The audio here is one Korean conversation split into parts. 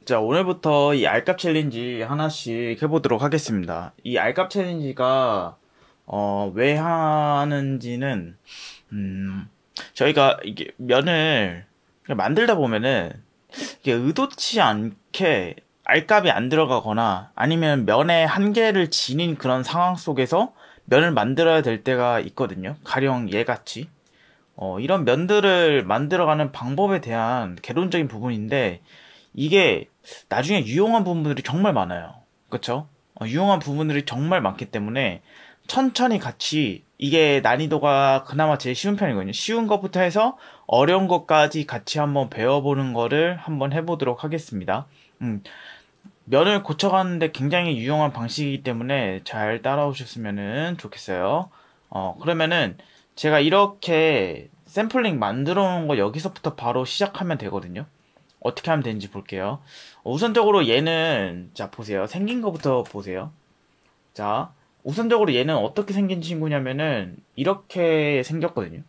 자, 오늘부터 이 알값 챌린지 하나씩 해보도록 하겠습니다. 이 알값 챌린지가, 왜 하는지는, 음, 저희가 이게 면을 만들다 보면은, 이게 의도치 않게 알값이 안 들어가거나 아니면 면의 한계를 지닌 그런 상황 속에서 면을 만들어야 될 때가 있거든요. 가령 얘같이. 이런 면들을 만들어가는 방법에 대한 개론적인 부분인데, 이게 나중에 유용한 부분들이 정말 많아요. 그쵸? 유용한 부분들이 정말 많기 때문에 천천히 같이 이게 난이도가 그나마 제일 쉬운 편이거든요. 쉬운 것부터 해서 어려운 것까지 같이 한번 배워보는 거를 한번 해보도록 하겠습니다. 음, 면을 고쳐가는데 굉장히 유용한 방식이기 때문에 잘 따라오셨으면 좋겠어요. 그러면은 제가 이렇게 샘플링 만들어 놓은 거 여기서부터 바로 시작하면 되거든요. 어떻게 하면 되는지 볼게요. 우선적으로 얘는, 자, 보세요. 생긴 거부터 보세요. 자, 우선적으로 얘는 어떻게 생긴 친구냐면은, 이렇게 생겼거든요.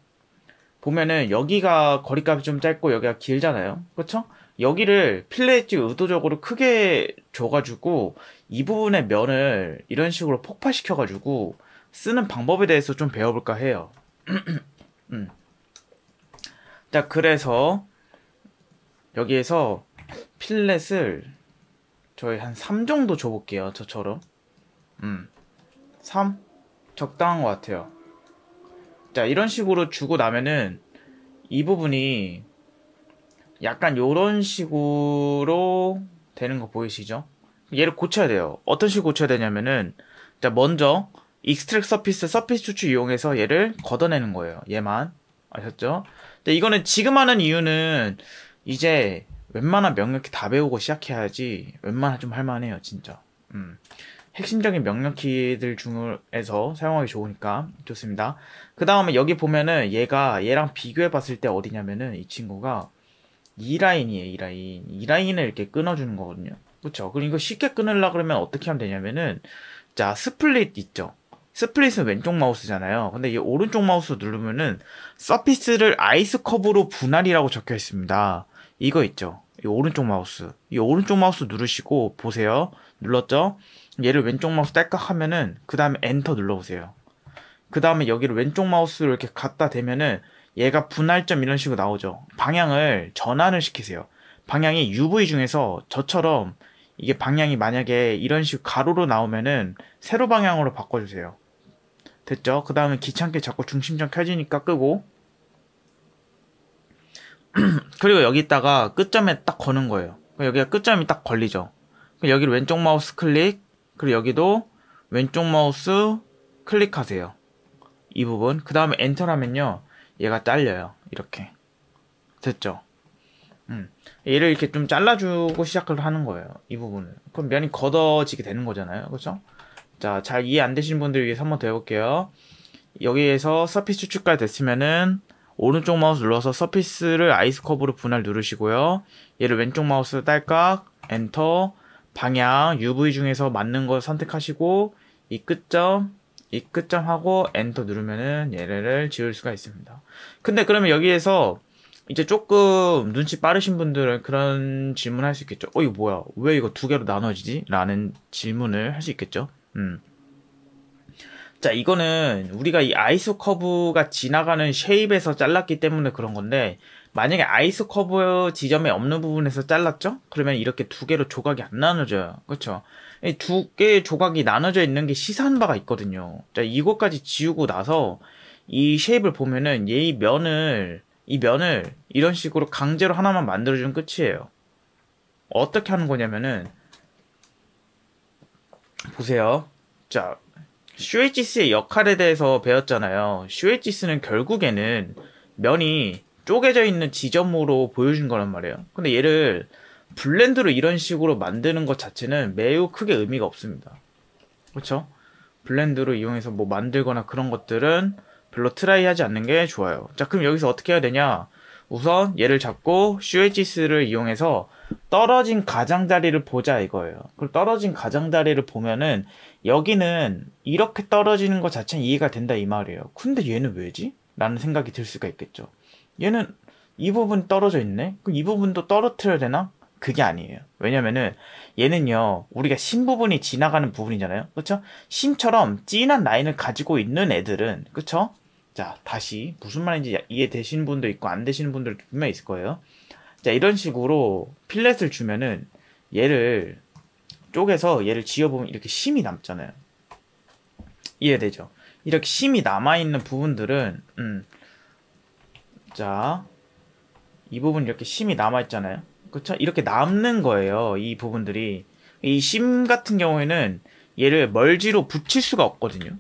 보면은, 여기가 거리값이 좀 짧고, 여기가 길잖아요. 그쵸? 여기를 필렛지 의도적으로 크게 줘가지고, 이 부분의 면을 이런 식으로 폭파시켜가지고, 쓰는 방법에 대해서 좀 배워볼까 해요. 음. 자, 그래서, 여기에서 필렛을 저희 한 3 정도 줘볼게요. 저처럼. 3? 적당한 것 같아요. 자, 이런 식으로 주고 나면은 이 부분이 약간 요런 식으로 되는 거 보이시죠? 얘를 고쳐야 돼요. 어떤 식으로 고쳐야 되냐면은, 자, 먼저 익스트랙 서피스 추출 이용해서 얘를 걷어내는 거예요. 얘만. 아셨죠? 근데 이거는 지금 하는 이유는 이제 웬만한 명령키 다 배우고 시작해야지 웬만한 좀 할만해요, 진짜. 핵심적인 명령키들 중에서 사용하기 좋으니까 좋습니다. 그 다음에 여기 보면은 얘랑 비교해 봤을 때 어디냐면은 이 친구가 이 라인이에요, 이 라인. 이 라인을 이렇게 끊어주는 거거든요. 그쵸? 그리고 이거 쉽게 끊으려 그러면 어떻게 하면 되냐면은, 자, 스플릿 있죠? 스플릿은 왼쪽 마우스잖아요. 근데 이 오른쪽 마우스 누르면은, 서피스를 아이스 컵으로 분할이라고 적혀 있습니다. 이거 있죠? 이 오른쪽 마우스. 이 오른쪽 마우스 누르시고, 보세요. 눌렀죠? 얘를 왼쪽 마우스 딸깍 하면은, 그 다음에 엔터 눌러보세요. 그 다음에 여기를 왼쪽 마우스로 이렇게 갖다 대면은 얘가 분할점 이런 식으로 나오죠. 방향을 전환을 시키세요. 방향이 UV 중에서 저처럼 이게 방향이 만약에 이런 식으로 가로로 나오면은 세로 방향으로 바꿔주세요. 됐죠? 그 다음에 귀찮게 자꾸 중심점 켜지니까 끄고, 그리고 여기다가 끝점에 딱 거는 거예요. 여기가 끝점이 딱 걸리죠. 여기를 왼쪽 마우스 클릭, 그리고 여기도 왼쪽 마우스 클릭하세요. 이 부분. 그 다음에 엔터하면요 얘가 잘려요. 이렇게. 됐죠? 얘를 이렇게 좀 잘라주고 시작을 하는 거예요. 이 부분을. 그럼 면이 걷어지게 되는 거잖아요. 그죠? 자, 잘 이해 안 되시는 분들 위해서 한번 더 해볼게요. 여기에서 서피스 추출까지 됐으면은 오른쪽 마우스 눌러서 서피스를 아이스 컵으로 분할 누르시고요. 얘를 왼쪽 마우스 딸깍, 엔터, 방향, UV 중에서 맞는 거 선택하시고 이 끝점 하고 엔터 누르면은 얘를 지울 수가 있습니다. 근데 그러면 여기에서 이제 조금 눈치 빠르신 분들은 그런 질문 할 수 있겠죠. 이거 뭐야? 왜 이거 두 개로 나눠지지? 라는 질문을 할 수 있겠죠. 자, 이거는 우리가 이 아이스 커브가 지나가는 쉐입에서 잘랐기 때문에 그런 건데, 만약에 아이스 커브 지점에 없는 부분에서 잘랐죠? 그러면 이렇게 두 개로 조각이 안 나눠져요. 그쵸? 이 두 개의 조각이 나눠져 있는 게 시사한 바가 있거든요. 자, 이것까지 지우고 나서 이 쉐입을 보면은 이 면을 이런 식으로 강제로 하나만 만들어주면 끝이에요. 어떻게 하는 거냐면은, 보세요. 자, 슈웨지스의 역할에 대해서 배웠잖아요. 슈웨지스는 결국에는 면이 쪼개져 있는 지점으로 보여준 거란 말이에요. 근데 얘를 블렌드로 이런 식으로 만드는 것 자체는 매우 크게 의미가 없습니다. 그렇죠? 블렌드로 이용해서 뭐 만들거나 그런 것들은 별로 트라이 하지 않는 게 좋아요. 자, 그럼 여기서 어떻게 해야 되냐? 우선 얘를 잡고 슈웨지스를 이용해서 떨어진 가장자리를 보자 이거예요. 그럼 떨어진 가장자리를 보면은 여기는 이렇게 떨어지는 것 자체는 이해가 된다 이 말이에요. 근데 얘는 왜지? 라는 생각이 들 수가 있겠죠. 얘는 이 부분 떨어져 있네? 그럼 이 부분도 떨어뜨려야 되나? 그게 아니에요. 왜냐면은 얘는요, 우리가 심 부분이 지나가는 부분이잖아요. 그쵸? 심처럼 진한 라인을 가지고 있는 애들은, 그쵸? 자, 다시 무슨 말인지 이해되시는 분도 있고 안 되시는 분들도 분명히 있을 거예요. 자, 이런 식으로 필렛을 주면은 얘를 쪼개서 얘를 지어보면 이렇게 심이 남잖아요. 이해되죠? 이렇게 심이 남아있는 부분들은 자, 이 부분 이렇게 심이 남아있잖아요. 그쵸? 이렇게 남는 거예요. 이 부분들이. 이 심 같은 경우에는 얘를 멀지로 붙일 수가 없거든요.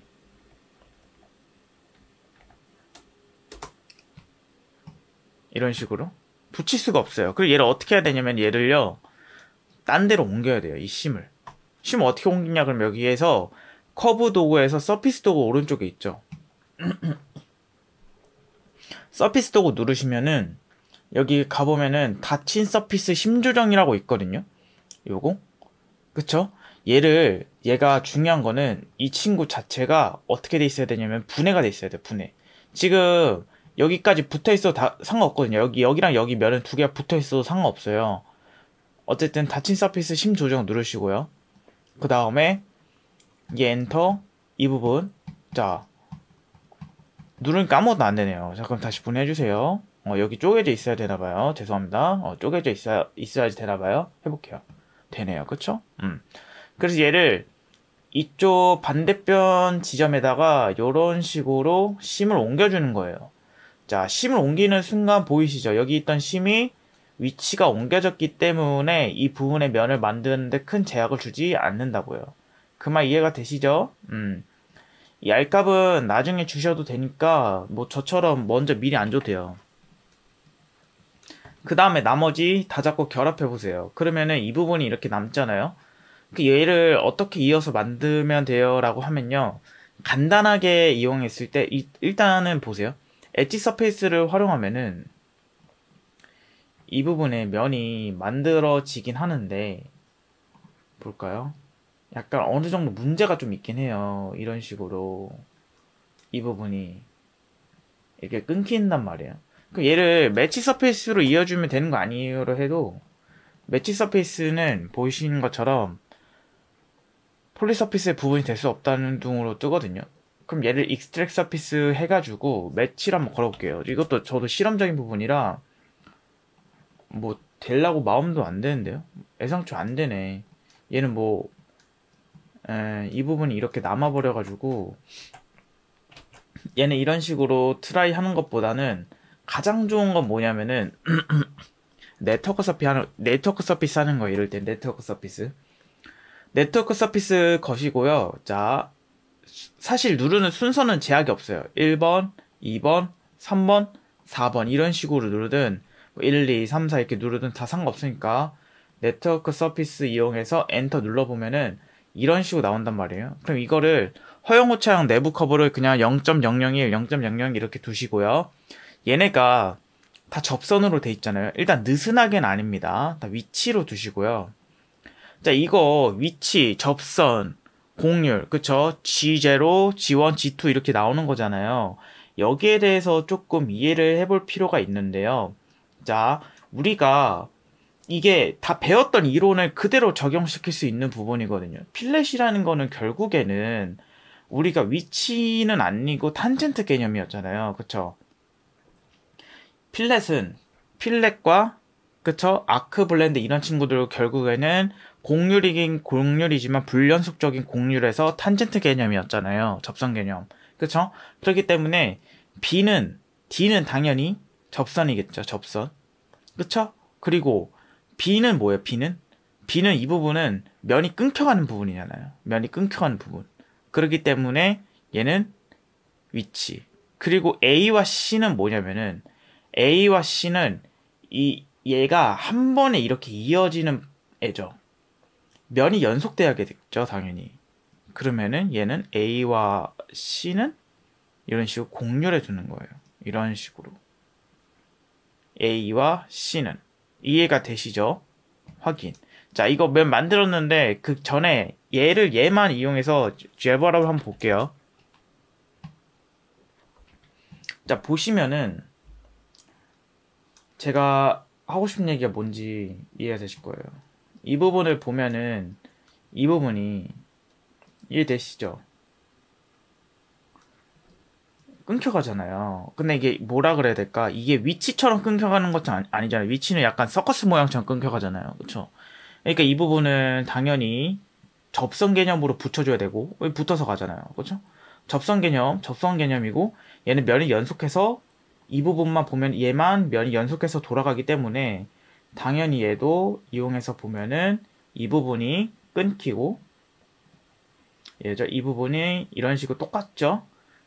이런 식으로. 붙일 수가 없어요. 그리고 얘를 어떻게 해야 되냐면 얘를요, 딴 데로 옮겨야 돼요. 이 심을. 심을 어떻게 옮기냐 그러면 여기에서 커브 도구에서 서피스 도구 오른쪽에 있죠. 서피스 도구 누르시면은 여기 가보면은 닫힌 서피스 심 조정이라고 있거든요. 요거. 그쵸? 얘가 중요한 거는 이 친구 자체가 어떻게 돼 있어야 되냐면 분해가 돼 있어야 돼, 분해. 지금 여기까지 붙어 있어도 상관없거든요. 여기랑 여기 면은 두 개가 붙어 있어도 상관없어요. 어쨌든 닫힌 서피스 심 조정 누르시고요. 그 다음에 이 엔터, 이 부분. 자, 누르니까 아무것도 안 되네요. 자, 그럼 다시 분해해주세요. 여기 쪼개져 있어야 되나봐요. 죄송합니다. 쪼개져 있어야지 되나봐요. 해볼게요. 되네요. 그쵸? 그래서 얘를 이쪽 반대편 지점에다가 이런 식으로 심을 옮겨주는 거예요. 자, 심을 옮기는 순간 보이시죠? 여기 있던 심이 위치가 옮겨졌기 때문에 이 부분의 면을 만드는데 큰 제약을 주지 않는다고요. 그 말 이해가 되시죠? 이 알값은 나중에 주셔도 되니까 뭐 저처럼 먼저 미리 안 줘도 돼요. 그 다음에 나머지 다 잡고 결합해보세요. 그러면은 이 부분이 이렇게 남잖아요. 그 얘를 어떻게 이어서 만들면 돼요? 라고 하면요. 간단하게 이용했을 때 일단은 보세요. 엣지 서페이스를 활용하면은 이 부분에 면이 만들어지긴 하는데 볼까요? 약간 어느 정도 문제가 좀 있긴 해요. 이런 식으로 이 부분이 이렇게 끊긴단 말이에요. 그럼 얘를 매치 서페이스로 이어주면 되는 거 아니에요로 해도 매치 서페이스는 보이시는 것처럼 폴리 서피스의 부분이 될 수 없다는 둥으로 뜨거든요. 그럼 얘를 익스트랙 서피스 해가지고 매치를 한번 걸어볼게요. 이것도 저도 실험적인 부분이라 뭐 되려고 마음도 안 되는데요. 애상초 안 되네. 얘는 뭐 이 부분이 이렇게 남아버려가지고 얘는 이런 식으로 트라이 하는 것보다는 가장 좋은 건 뭐냐면은 네트워크 서피스 하는 거. 이럴 땐 네트워크 서피스 거시고요. 자, 사실 누르는 순서는 제약이 없어요. 1번, 2번, 3번, 4번 이런 식으로 누르든 1, 2, 3, 4 이렇게 누르든 다 상관없으니까 네트워크 서피스 이용해서 엔터 눌러보면은 이런 식으로 나온단 말이에요. 그럼 이거를 허용호 차량 내부 커브를 그냥 0.001, 0.00 이렇게 두시고요. 얘네가 다 접선으로 돼 있잖아요. 일단 느슨하게는 아닙니다. 다 위치로 두시고요. 자, 이거 위치, 접선, 공률, 그쵸? G0, G1, G2 이렇게 나오는 거잖아요. 여기에 대해서 조금 이해를 해볼 필요가 있는데요. 자, 우리가 이게 다 배웠던 이론을 그대로 적용시킬 수 있는 부분이거든요. 필렛이라는 거는 결국에는 우리가 위치는 아니고 탄젠트 개념이었잖아요. 그쵸? 필렛과 그쵸? 아크 블렌드 이런 친구들 결국에는 공률이긴 공률이지만 불연속적인 공률에서 탄젠트 개념이었잖아요. 접선 개념. 그쵸? 그렇기 때문에 D는 당연히 접선이겠죠. 접선. 그쵸? 그리고 B는 뭐예요? B는 이 부분은 면이 끊겨가는 부분이잖아요. 면이 끊겨가는 부분. 그렇기 때문에 얘는 위치. 그리고 A와 C는 뭐냐면은 A와 C는 얘가 한 번에 이렇게 이어지는 애죠. 면이 연속돼야겠죠, 당연히. 그러면은 얘는 A와 C는 이런 식으로 공률해 두는 거예요. 이런 식으로. A와 C는. 이해가 되시죠? 확인. 자, 이거 면 만들었는데 그 전에 얘만 이용해서 제버업을 한번 볼게요. 자, 보시면은 제가 하고 싶은 얘기가 뭔지 이해가 되실 거예요. 이 부분을 보면은 이 부분이 이해되시죠? 끊겨가잖아요. 근데 이게 뭐라 그래야 될까? 이게 위치처럼 끊겨가는 것은 아니잖아요. 위치는 약간 서커스 모양처럼 끊겨가잖아요. 그쵸? 그러니까 이 부분은 당연히 접선 개념으로 붙여줘야 되고, 왜 붙어서 가잖아요. 그쵸? 접선 개념이고, 얘는 면이 연속해서 이 부분만 보면 얘만 면이 연속해서 돌아가기 때문에 당연히 얘도 이용해서 보면은 이 부분이 끊기고, 예죠? 이 부분이 이런 식으로 똑같죠?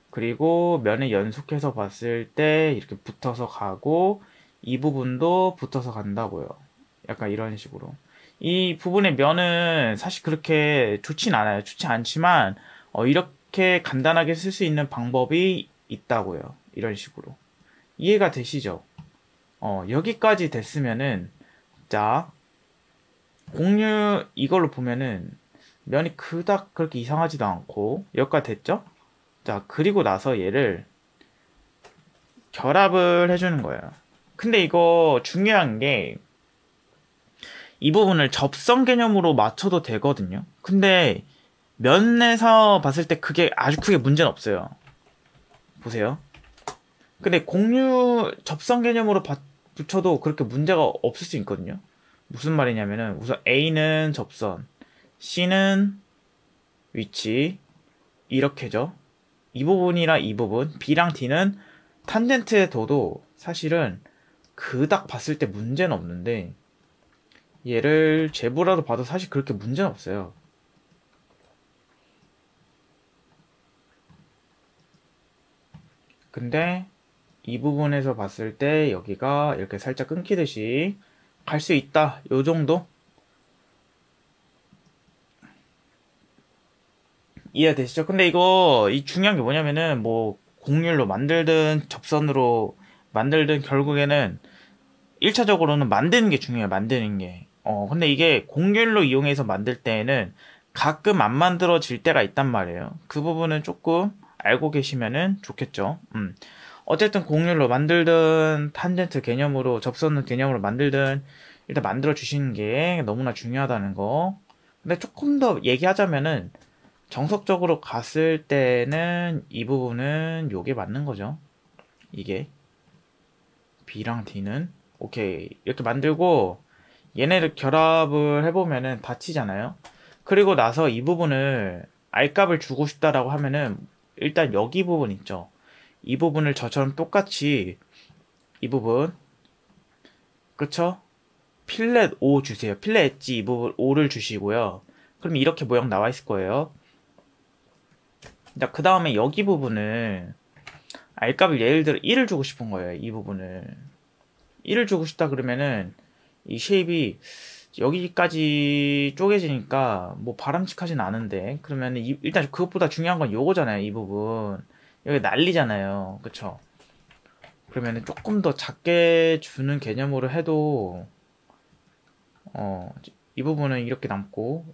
그리고 면을 연속해서 봤을 때 이렇게 붙어서 가고 이 부분도 붙어서 간다고요. 약간 이런 식으로. 이 부분의 면은 사실 그렇게 좋진 않아요. 좋지 않지만 이렇게 간단하게 쓸 수 있는 방법이 있다고요. 이런 식으로. 이해가 되시죠? 여기까지 됐으면은 자 공유 이걸로 보면은 면이 그닥 그렇게 이상하지도 않고 여기까지 됐죠? 자, 그리고 나서 얘를 결합을 해주는 거예요. 근데 이거 중요한 게 이 부분을 접선 개념으로 맞춰도 되거든요. 근데 면에서 봤을 때 그게 아주 크게 문제는 없어요. 보세요. 근데 공유 접선 개념으로 붙여도 그렇게 문제가 없을 수 있거든요. 무슨 말이냐면은 우선 A는 접선, C는 위치, 이렇게죠. 이 부분이랑 이 부분, B랑 D는 탄젠트에 둬도 사실은 그닥 봤을 때 문제는 없는데 얘를 제부라도 봐도 사실 그렇게 문제는 없어요. 근데 이 부분에서 봤을 때 여기가 이렇게 살짝 끊기듯이 갈 수 있다. 요 정도? 이해되시죠? 근데 이거 이 중요한 게 뭐냐면은 뭐 곡률로 만들든 접선으로 만들든 결국에는 1차적으로는 만드는 게 중요해요. 만드는 게. 근데 이게 곡률로 이용해서 만들 때에는 가끔 안 만들어질 때가 있단 말이에요. 그 부분은 조금 알고 계시면은 좋겠죠. 어쨌든 곡률로 만들든 탄젠트 개념으로 접선 개념으로 만들든 일단 만들어 주시는 게 너무나 중요하다는 거. 근데 조금 더 얘기하자면은 정석적으로 갔을 때는 이 부분은 요게 맞는 거죠. 이게 B랑 D는 오케이 이렇게 만들고 얘네를 결합을 해보면은 닫히잖아요. 그리고 나서 이 부분을 R값을 주고 싶다라고 하면은 일단 여기 부분 있죠. 이 부분을 저처럼 똑같이 이 부분 그쵸? 필렛 O 주세요. 필렛 엣지 이 부분 O를 주시고요. 그럼 이렇게 모양 나와 있을 거예요. 자, 그 다음에 여기 부분을 R값을 예를 들어 1을 주고 싶은 거예요. 이 부분을 1을 주고 싶다 그러면은 이 쉐입이 여기까지 쪼개지니까 뭐 바람직하진 않은데 그러면 일단 그것보다 중요한 건 요거잖아요. 이 부분 여기 난리잖아요. 그쵸? 그러면은 조금 더 작게 주는 개념으로 해도 이 부분은 이렇게 남고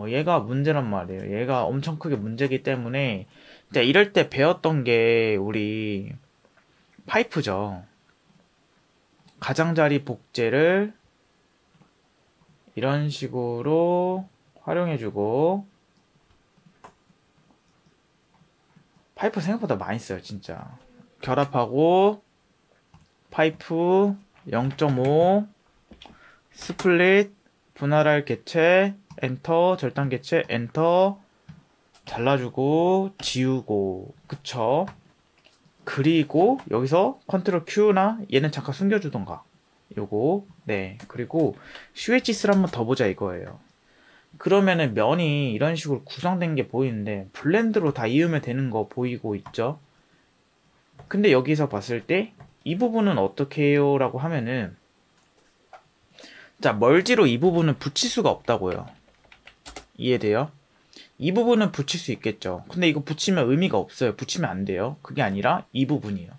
얘가 문제란 말이에요. 얘가 엄청 크게 문제기 때문에 자, 이럴 때 배웠던 게 우리 파이프죠. 가장자리 복제를 이런 식으로 활용해주고 파이프 생각보다 많이 써요. 진짜 결합하고 파이프 0.5 스플릿 분할할 개체 엔터 절단 개체 엔터 잘라주고 지우고 그쵸. 그리고 여기서 컨트롤 Q나 얘는 잠깐 숨겨주던가 요거 네 그리고 슈웨치스를 한번 더 보자 이거예요. 그러면은 면이 이런 식으로 구성된 게 보이는데 블렌드로 다 이으면 되는 거 보이고 있죠. 근데 여기서 봤을 때 이 부분은 어떻게 해요 라고 하면은 자 멀지로 이 부분은 붙일 수가 없다고요. 이해돼요? 이 부분은 붙일 수 있겠죠. 근데 이거 붙이면 의미가 없어요. 붙이면 안 돼요. 그게 아니라 이 부분이에요.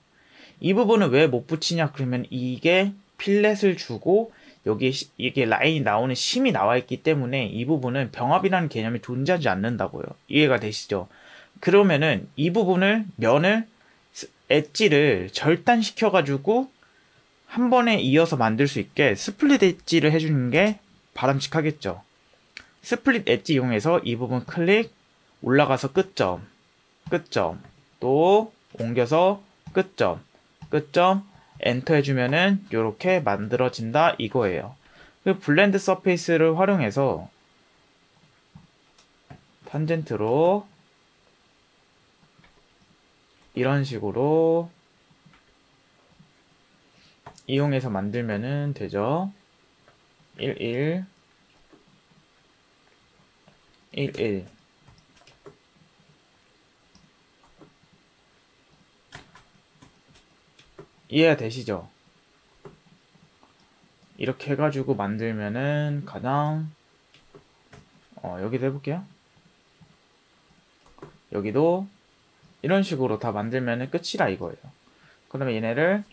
이 부분은 왜 못 붙이냐 그러면 이게 필렛을 주고 여기에 이게 라인이 나오는 심이 나와 있기 때문에 이 부분은 병합이라는 개념이 존재하지 않는다고요. 이해가 되시죠? 그러면은 이 부분을 면을 엣지를 절단시켜 가지고 한 번에 이어서 만들 수 있게 스플릿 엣지를 해주는 게 바람직하겠죠. 스플릿 엣지 이용해서 이 부분 클릭, 올라가서 끝점, 끝점, 또 옮겨서 끝점, 끝점, 엔터 해주면은 이렇게 만들어진다 이거예요. 그 블렌드 서페이스를 활용해서 탄젠트로 이런 식으로 이용해서 만들면은 되죠. 11 11 이해가 되시죠? 이렇게 해가지고 만들면은 가장 여기도 해볼게요. 여기도 이런 식으로 다 만들면은 끝이라 이거예요. 그러면 얘네를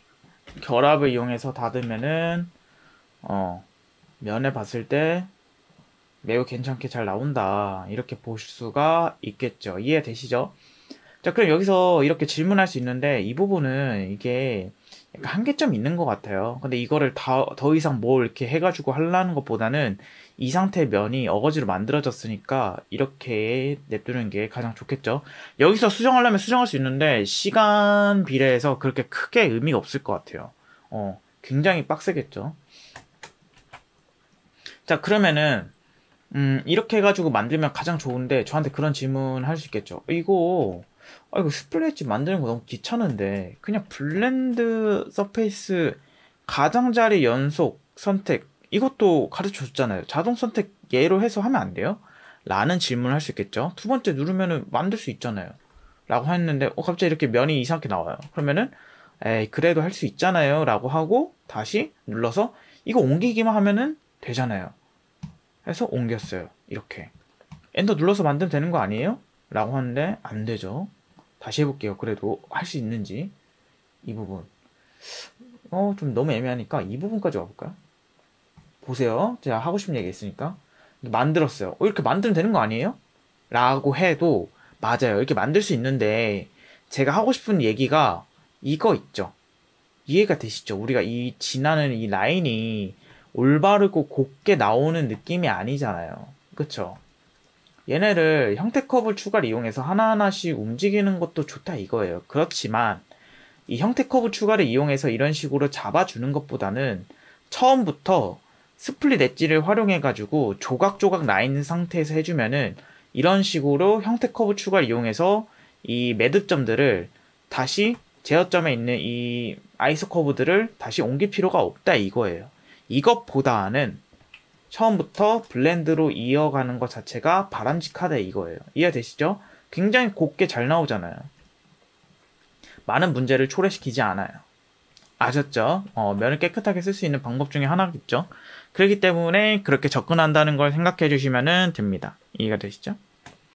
결합을 이용해서 닫으면은 면에 봤을 때 매우 괜찮게 잘 나온다 이렇게 볼 수가 있겠죠. 이해되시죠? 자, 그럼 여기서 이렇게 질문할 수 있는데 이 부분은 이게 약간 한계점이 있는 것 같아요. 근데 이거를 더 이상 뭐 이렇게 해가지고 하려는 것보다는 이 상태의 면이 어거지로 만들어졌으니까 이렇게 냅두는 게 가장 좋겠죠. 여기서 수정하려면 수정할 수 있는데 시간 비례해서 그렇게 크게 의미가 없을 것 같아요. 굉장히 빡세겠죠. 자, 그러면은 이렇게 해가지고 만들면 가장 좋은데 저한테 그런 질문 할 수 있겠죠. 이거 스플릿 만드는 거 너무 귀찮은데 그냥 블렌드 서페이스 가장자리 연속 선택 이것도 가르쳐 줬잖아요. 자동 선택 얘로 해서 하면 안 돼요? 라는 질문을 할 수 있겠죠. 두 번째 누르면은 만들 수 있잖아요. 라고 했는데 갑자기 이렇게 면이 이상하게 나와요. 그러면은 에이 그래도 할 수 있잖아요 라고 하고 다시 눌러서 이거 옮기기만 하면은 되잖아요. 해서 옮겼어요. 이렇게 엔터 눌러서 만들면 되는 거 아니에요? 라고 하는데 안 되죠. 다시 해볼게요. 그래도 할 수 있는지 이 부분 좀 너무 애매하니까 이 부분까지 와볼까요? 보세요. 제가 하고 싶은 얘기 있으니까 만들었어요. 이렇게 만들면 되는 거 아니에요? 라고 해도 맞아요. 이렇게 만들 수 있는데 제가 하고 싶은 얘기가 이거 있죠. 이해가 되시죠? 우리가 이 지나는 이 라인이 올바르고 곱게 나오는 느낌이 아니잖아요. 그쵸? 얘네를 형태 커브 추가를 이용해서 하나하나씩 움직이는 것도 좋다 이거예요. 그렇지만 이 형태 커브 추가를 이용해서 이런 식으로 잡아주는 것보다는 처음부터 스플릿 엣지를 활용해 가지고 조각조각 나 있는 상태에서 해주면은 이런 식으로 형태 커브 추가를 이용해서 이 매듭점들을 다시 제어점에 있는 이 아이소 커브들을 다시 옮길 필요가 없다 이거예요. 이것보다는 처음부터 블렌드로 이어가는 것 자체가 바람직하다 이거예요. 이해되시죠? 굉장히 곱게 잘 나오잖아요. 많은 문제를 초래시키지 않아요. 아셨죠? 면을 깨끗하게 쓸 수 있는 방법 중에 하나겠죠. 그렇기 때문에 그렇게 접근한다는 걸 생각해 주시면 됩니다. 이해가 되시죠?